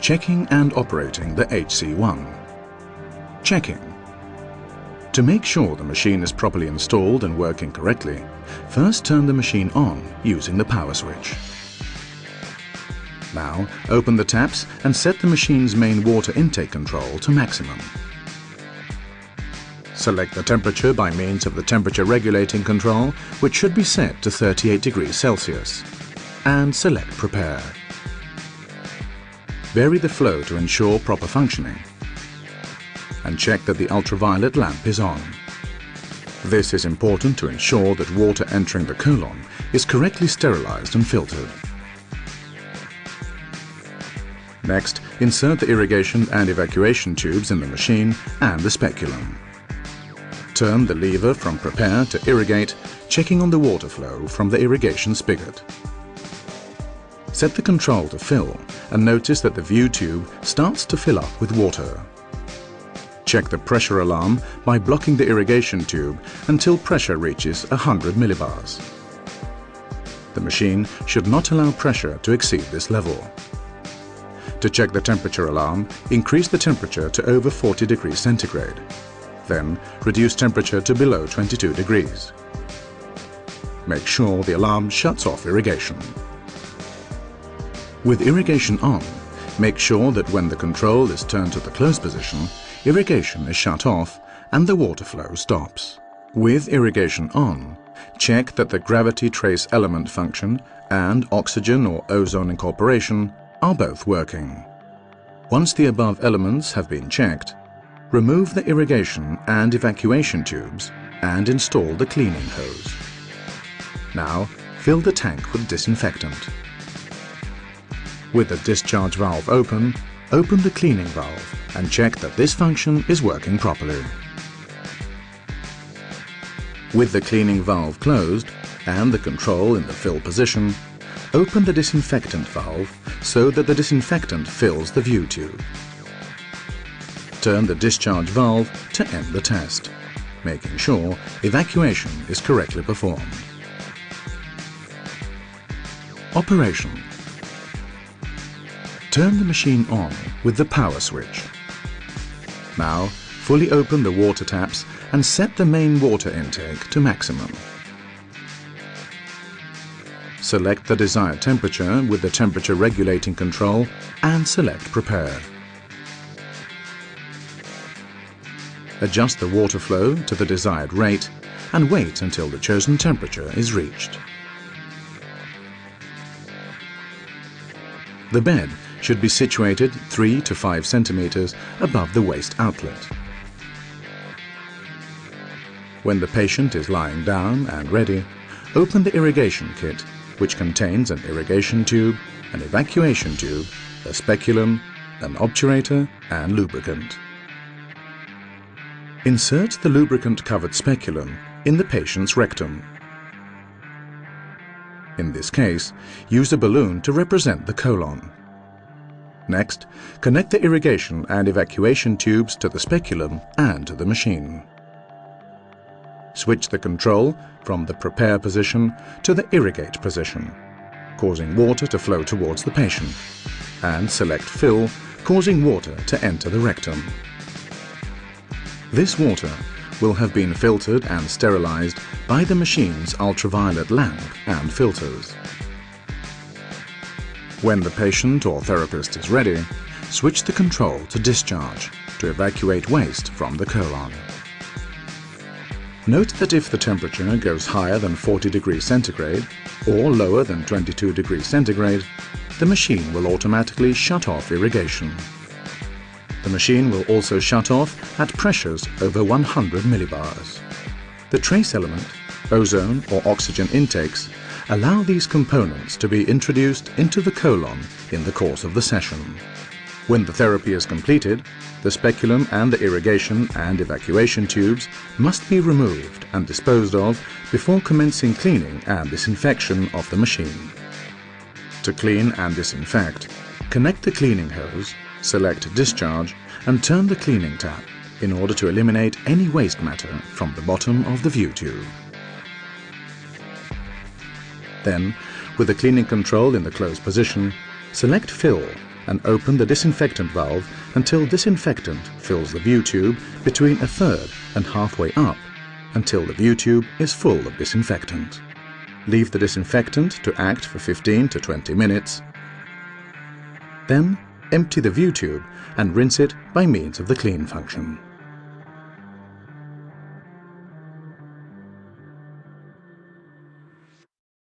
Checking and operating the HC-1. Checking. To make sure the machine is properly installed and working correctly, first turn the machine on using the power switch. Now open the taps and set the machine's main water intake control to maximum. Select the temperature by means of the temperature regulating control, which should be set to 38 degrees Celsius, and select Prepare. Vary the flow to ensure proper functioning, and check that the ultraviolet lamp is on. This is important to ensure that water entering the colon is correctly sterilized and filtered. Next, insert the irrigation and evacuation tubes in the machine and the speculum. Turn the lever from Prepare to Irrigate, checking on the water flow from the irrigation spigot. Set the control to Fill and notice that the view tube starts to fill up with water. Check the pressure alarm by blocking the irrigation tube until pressure reaches 100 millibars. The machine should not allow pressure to exceed this level. To check the temperature alarm, increase the temperature to over 40 degrees centigrade. Then reduce temperature to below 22 degrees. Make sure the alarm shuts off irrigation. With irrigation on, make sure that when the control is turned to the close position, irrigation is shut off and the water flow stops. With irrigation on, check that the gravity trace element function and oxygen or ozone incorporation are both working. Once the above elements have been checked, remove the irrigation and evacuation tubes and install the cleaning hose. Now, fill the tank with disinfectant. With the discharge valve open, open the cleaning valve and check that this function is working properly. With the cleaning valve closed and the control in the fill position, open the disinfectant valve so that the disinfectant fills the view tube. Turn the discharge valve to end the test, making sure evacuation is correctly performed. Operation. Turn the machine on with the power switch. Now, fully open the water taps and set the main water intake to maximum. Select the desired temperature with the temperature regulating control and select Prepare. Adjust the water flow to the desired rate and wait until the chosen temperature is reached. The bed should be situated 3 to 5 centimeters above the waste outlet. When the patient is lying down and ready, open the irrigation kit, which contains an irrigation tube, an evacuation tube, a speculum, an obturator and lubricant. Insert the lubricant-covered speculum in the patient's rectum. In this case, use a balloon to represent the colon. Next, connect the irrigation and evacuation tubes to the speculum and to the machine. Switch the control from the Prepare position to the Irrigate position, causing water to flow towards the patient, and select Fill, causing water to enter the rectum. This water will have been filtered and sterilized by the machine's ultraviolet lamp and filters. When the patient or therapist is ready, switch the control to Discharge to evacuate waste from the colon. Note that if the temperature goes higher than 40 degrees centigrade or lower than 22 degrees centigrade, the machine will automatically shut off irrigation. The machine will also shut off at pressures over 100 millibars. The trace element, ozone or oxygen intakes, allow these components to be introduced into the colon in the course of the session. When the therapy is completed, the speculum and the irrigation and evacuation tubes must be removed and disposed of before commencing cleaning and disinfection of the machine. To clean and disinfect, connect the cleaning hose, select Discharge and turn the cleaning tap in order to eliminate any waste matter from the bottom of the view tube. Then, with the cleaning control in the closed position, select Fill and open the disinfectant valve until disinfectant fills the view tube between 1/3 and halfway up, until the view tube is full of disinfectant. Leave the disinfectant to act for 15 to 20 minutes. Then empty the view tube and rinse it by means of the clean function.